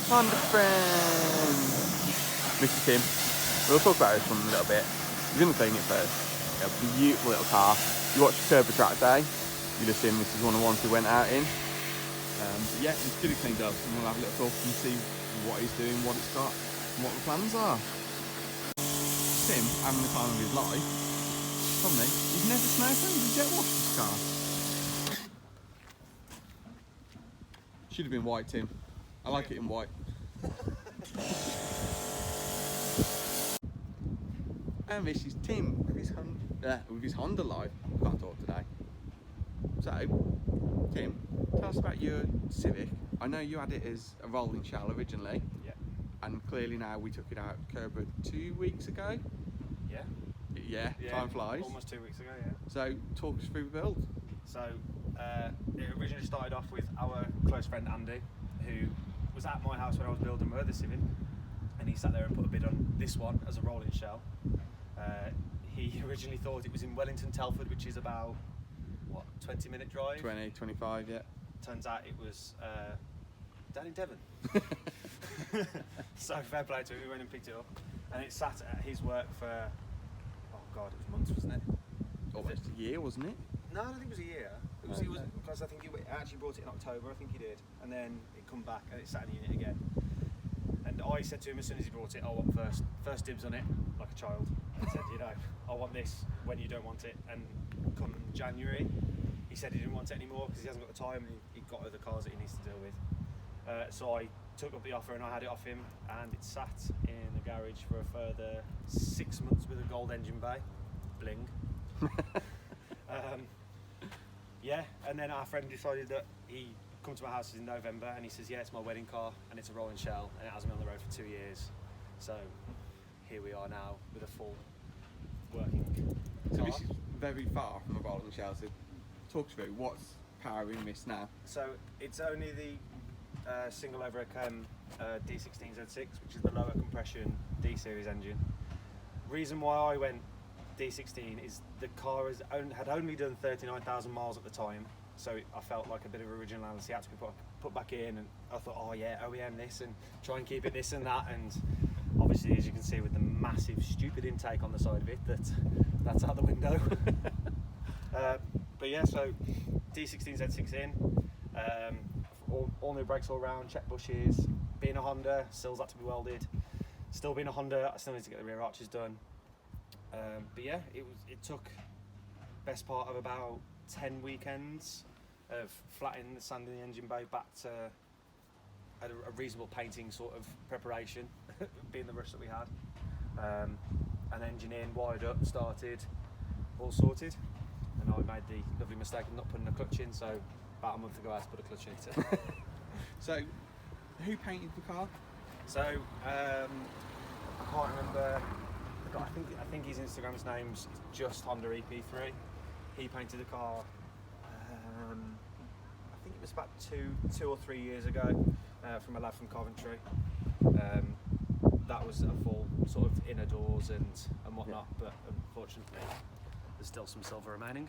Honda friend. Mr. Tim. We'll talk about this one in a little bit. He's going to clean it first. A beautiful little car. You watch Turbo Track Day, you'll have seen this is one of the ones we went out in. But yeah, it's good cleaned up, and we'll have a little talk and see what he's doing, what it's got, and what the plans are. Tim having the time of his life. Probably, he's never snow cleaned and jet washed this car. Should have been white, Tim. I like it in white. And this is Tim with his Honda Live. Can't talk today. So, Tim, tell us about your Civic. I know you had it as a rolling shell originally. Yeah. And clearly now we took it out Kerber 2 weeks ago. Yeah. Yeah, time flies. Almost 2 weeks ago, yeah. So, talk us through the build. So, it originally started off with our close friend Andy, who was at my house when I was building my other Civic, and he sat there and put a bid on this one as a rolling shell. He originally thought it was in Wellington, Telford, which is about, what, 20-minute drive? 20, 25, yeah. Turns out it was down in Devon. So fair play to him, we went and picked it up, and it sat at his work for, oh god, it was months, wasn't it? Almost a year, wasn't it? No, I don't think it was a year. It was because I think he actually brought it in October, I think he did, and then it come back and it sat in the unit again. And I said to him as soon as he brought it, I want first dibs on it, like a child. I said, you know, I want this when you don't want it. And come January, he said he didn't want it anymore because he hasn't got the time and he got other cars that he needs to deal with. So I took up the offer and I had it off him, and it sat in the garage for a further 6 months with a gold engine bay, bling. Yeah, and then our friend decided that he come to my house in November, and he says, yeah, it's my wedding car and it's a rolling shell and it hasn't been on the road for 2 years. So here we are now with a full working So car. this is very far from a rolling shell, so talk through what's powering this now. So it's only the single over cam D16Z6, which is the lower compression D series engine. Reason why I went D16 is the car had only done 39,000 miles at the time, so I felt like a bit of originality had to be put back in, and I thought, oh yeah, OEM this and try and keep it this and that, and obviously, as you can see with the massive stupid intake on the side of it, that's out the window. But yeah, so D16Z6 in, all new brakes all round, check bushes. Being a Honda, sills had to be welded. Still being a Honda, I still need to get the rear arches done. But yeah, it took best part of about 10 weekends of flattening the sanding the engine bay back to a reasonable painting sort of preparation, being the rush that we had. An engine in, wired up, started, all sorted, and I made the lovely mistake of not putting a clutch in, so about a month ago I had to put a clutch in it. So, who painted the car? So, I can't remember. I think his Instagram's name's just Honda EP3. He painted the car. I think it was about two or 3 years ago, from a lad from Coventry. That was a full sort of inner doors and whatnot, but unfortunately, there's still some silver remaining.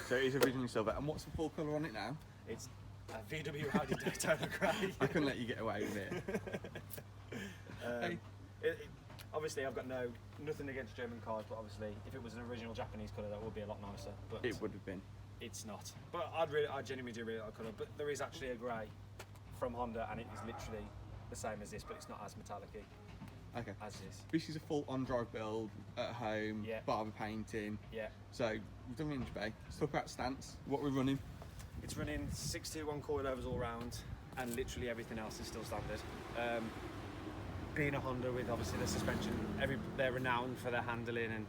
So it is originally silver, and what's the full colour on it now? It's a VW Audi Daytona Grey. I couldn't let you get away with it. Obviously, I've got nothing against German cars, but obviously, if it was an original Japanese colour, that would be a lot nicer. But It would have been. It's not. But I genuinely do really like the colour. But there is actually a grey from Honda, and it is literally the same as this, but it's not as metallic-y Okay. as this. This is a full on-drive build at home, Yeah. bar of painting. Yeah. So we've done range bay. Let's talk about stance. What we're running. It's running 621 coilovers all round, and literally everything else is still standard. Being a Honda with obviously the suspension, they're renowned for their handling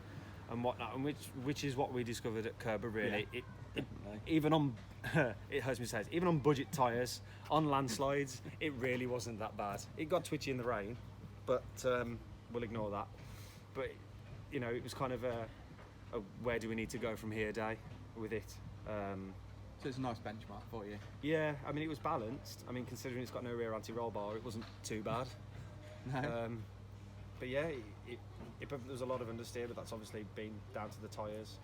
and whatnot, and which is what we discovered at Kerber really. Yeah, It even on it hurts me to say, even on budget tyres, on landslides, it really wasn't that bad. It got twitchy in the rain, but we'll ignore that. But you know, it was kind of a where do we need to go from here day with it. So it's a nice benchmark for you. Yeah, I mean it was balanced. I mean considering it's got no rear anti-roll bar, it wasn't too bad. No. But yeah, there's a lot of understeer, but that's obviously been down to the tyres.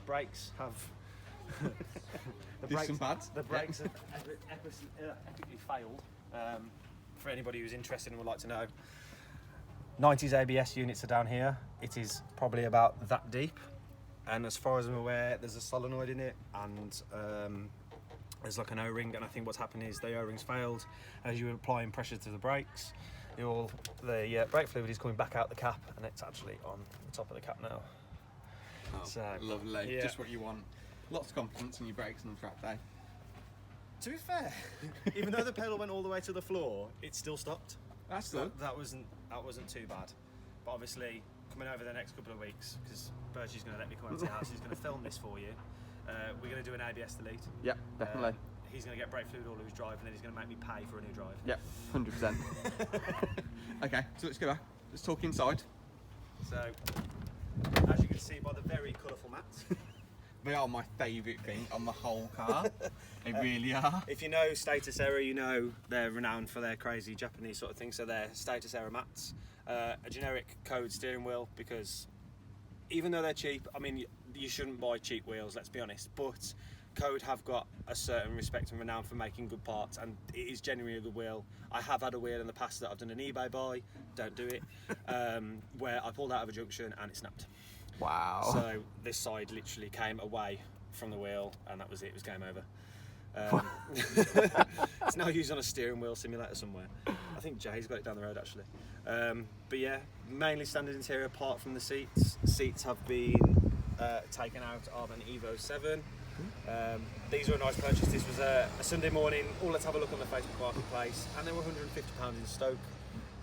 Brakes have Some bads. The brakes have epically failed For anybody who's interested and would like to know, 90s ABS units are down here. It is probably about that deep, and as far as I'm aware, there's a solenoid in it, and there's like an O-ring, and I think what's happened is the O-ring's failed. As you're applying pressure to the brakes, the brake fluid is coming back out the cap, and it's actually on the top of the cap now. Oh, so lovely. Yeah. Just what you want. Lots of confidence in your brakes on the track day. To be fair, even though the pedal went all the way to the floor, it still stopped. That's good. That wasn't too bad. But obviously, coming over the next couple of weeks, because Bertie's going to let me come over to the house, he's going to film this for you. We're going to do an ABS delete. Yeah, definitely. He's going to get brake fluid all over his drive, and then he's going to make me pay for a new drive. Yeah, 100%. Okay, so let's go back. Let's talk inside. So, as you can see by the very colourful mats, They are my favourite thing on the whole car. They really are. if you know Status Error, you know they're renowned for their crazy Japanese sort of thing. So they're Status Error mats, a generic Code steering wheel, because even though they're cheap, I mean, you shouldn't buy cheap wheels, let's be honest, but Code have got a certain respect and renown for making good parts, and it is genuinely a good wheel. I have had a wheel in the past that I've done an eBay buy, don't do it, where I pulled out of a junction and it snapped. Wow. So this side literally came away from the wheel, and that was it, it was game over. It's now used on a steering wheel simulator somewhere. I think Jay's got it down the road actually. But yeah, mainly standard interior apart from the seats. Seats have been taken out of an Evo 7. These were a nice purchase. This was a Sunday morning. Oh, let's have a look on the Facebook Marketplace, and they were £150 in Stoke,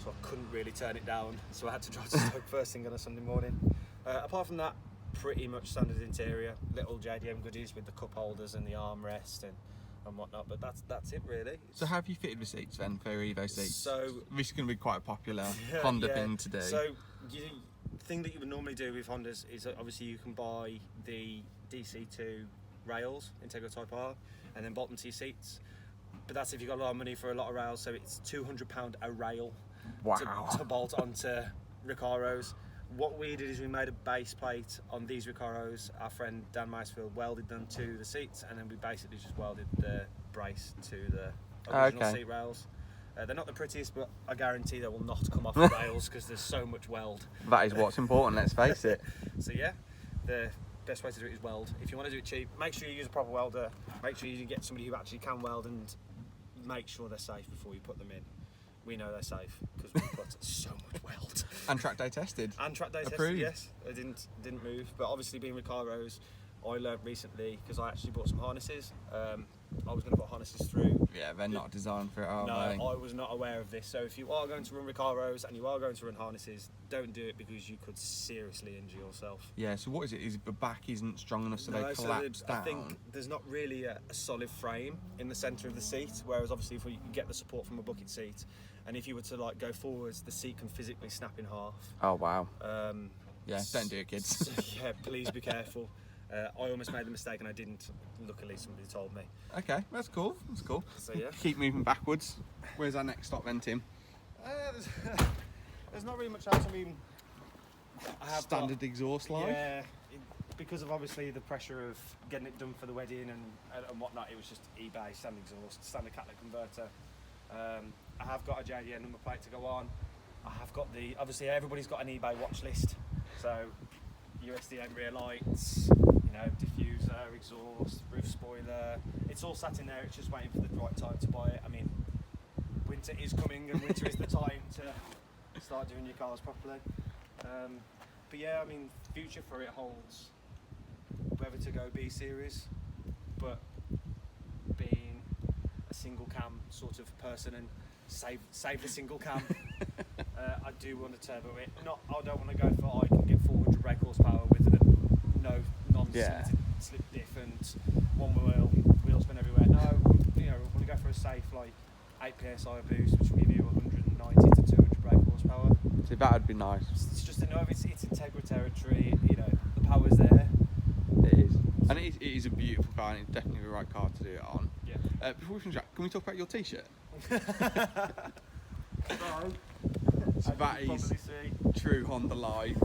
so I couldn't really turn it down. So I had to drive to Stoke first thing on a Sunday morning. Apart from that, pretty much standard interior. Little JDM goodies with the cup holders and the armrest and whatnot, but that's it really. So how have you fitted the seats then for Evo seats? So this is going to be quite a popular Honda thing to do. So the thing that you would normally do with Hondas is that obviously you can buy the DC2 rails, Integral Type R, and then bolt them to your seats. But that's if you've got a lot of money for a lot of rails, so it's £200 a rail to bolt onto Recaros. What we did is we made a base plate on these Recaros. Our friend Dan Macefield welded them to the seats, and then we basically just welded the brace to the original seat rails. They're not the prettiest, but I guarantee they will not come off the rails because there's so much weld. That is what's important, let's face it. So yeah, the best way to do it is weld. If you want to do it cheap, make sure you use a proper welder. Make sure you get somebody who actually can weld, and make sure they're safe before you put them in. We know they're safe because we put so much weld. And track day tested. And track day Approved. tested, yes. It didn't move, but obviously being with Caros, I learnt recently because I actually bought some harnesses. I was going to put harnesses through. Yeah, they're not designed for it, are No, they? I was not aware of this. So if you are going to run Recaros and you are going to run harnesses, don't do it because you could seriously injure yourself. Yeah, so what is it? Is the back isn't strong enough so No, they so collapse down? I think there's not really a solid frame in the centre of the seat, whereas obviously if you get the support from a bucket seat, and if you were to like go forwards, the seat can physically snap in half. Oh wow. Yeah, don't do it, kids. Yeah, please be careful. I almost made the mistake and I didn't. Luckily, somebody told me. Okay, that's cool. That's cool. So yeah. Keep moving backwards. Where's our next stop then, Tim? There's not really much else. I mean, I have Standard exhaust line. Yeah, because of obviously the pressure of getting it done for the wedding and whatnot. It was just eBay standard exhaust, standard catalytic converter. I have got a JDM number plate to go on. I have got obviously everybody's got an eBay watch list. So USDM rear lights, diffuser, exhaust, roof spoiler. It's all sat in there. It's just waiting for the right time to buy it. I mean, winter is coming, and winter is the time to start doing your cars properly. But yeah, I mean, future for it holds whether to go B series, but being a single cam sort of person and save the single cam. I do want to turbo it. I don't want to go for I can get 400 brake horsepower with no slip diff and one wheel spin everywhere. No, I want to go for a safe 8 psi boost, which will give you 190 to 200 brake horsepower. So that would be nice. It's just enough. It's Integra territory. The power's there. It is, and it is a beautiful car, and it's definitely the right car to do it on. Yeah. Before we finish up, can we talk about your T-shirt? So that is true Honda life.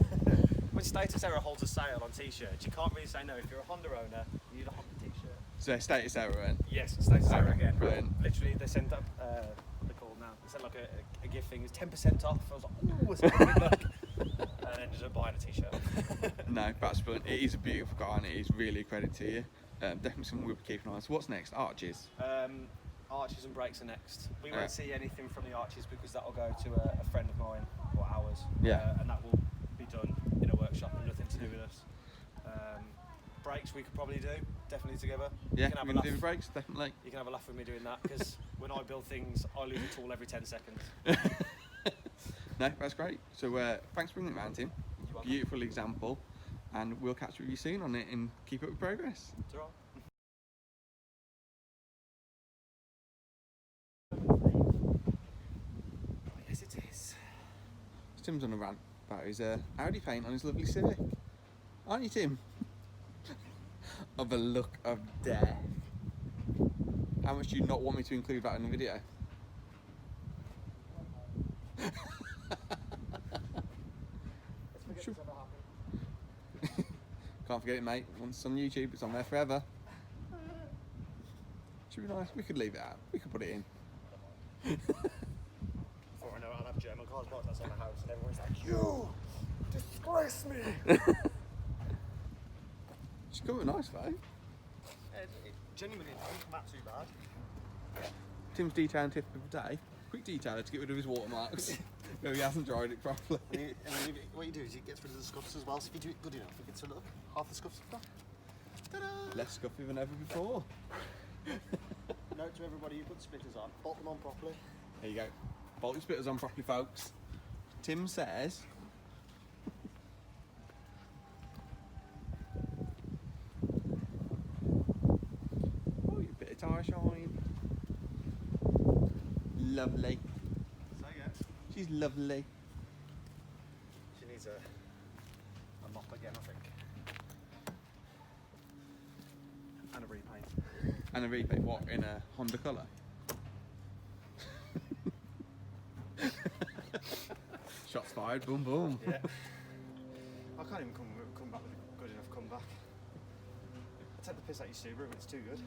When Status Error holds a sale on t-shirts, you can't really say no. If you're a Honda owner, you need a Honda t-shirt. So Status Error then? Yes, Status Error again. Brilliant. Literally, they sent up, they call sent like a gift thing. It was 10% off. I was like, ooh, it's a good look. And ended up buying a t-shirt. No, that's brilliant. It is a beautiful car, and it is really a credit to you. Definitely something we'll be keeping an eye on. So what's next? Arches. Arches and brakes are next. We Yeah. won't see anything from the arches because that will go to a friend of mine or ours. Yeah. And that will be done in a workshop and nothing to do with us. Brakes we could probably do, definitely together. Yeah, You can have we're a going to do laugh. the brakes, definitely. You can have a laugh with me doing that because when I build things, I lose a tool every 10 seconds. No, that's great. So thanks for bringing it round, Tim. welcome. Beautiful example, and we'll catch up with you soon on it and keep up with progress. Ta-ra. Yes, it is. Tim's on a rant about his Audi paint on his lovely Civic. Aren't you, Tim? Of a look of death. How much do you not want me to include that in the video? Let's forget this ever happened. Can't forget it, mate. Once it's on YouTube, it's on there forever. Should be nice. We could leave it out. We could put it in. Before I know it, I'll have German cars parked outside my house and everyone's like, you disgrace me! She's got a nice though. Genuinely, it doesn't come out too bad. Tim's detailing tip of the day. Quick detailer to get rid of his watermarks. No, he hasn't dried it properly. What you do is you get rid of the scuffs as well, so if you do it good enough, it gets rid of half the scuffs back. Ta-da! Less scuffy than ever before. Note to everybody, you put the splitters on, bolt them on properly. There you go. Bolt your splitters on properly, folks. Tim says... Oh, you bit of tyre shine. Lovely. So yeah, She's lovely. she needs a mop again, I think. And a repaint. And a repaint, what, in a Honda colour? Shots fired, boom boom. Yeah. I can't even come back with a good enough comeback. I take the piss out of your Subaru, but it's too good.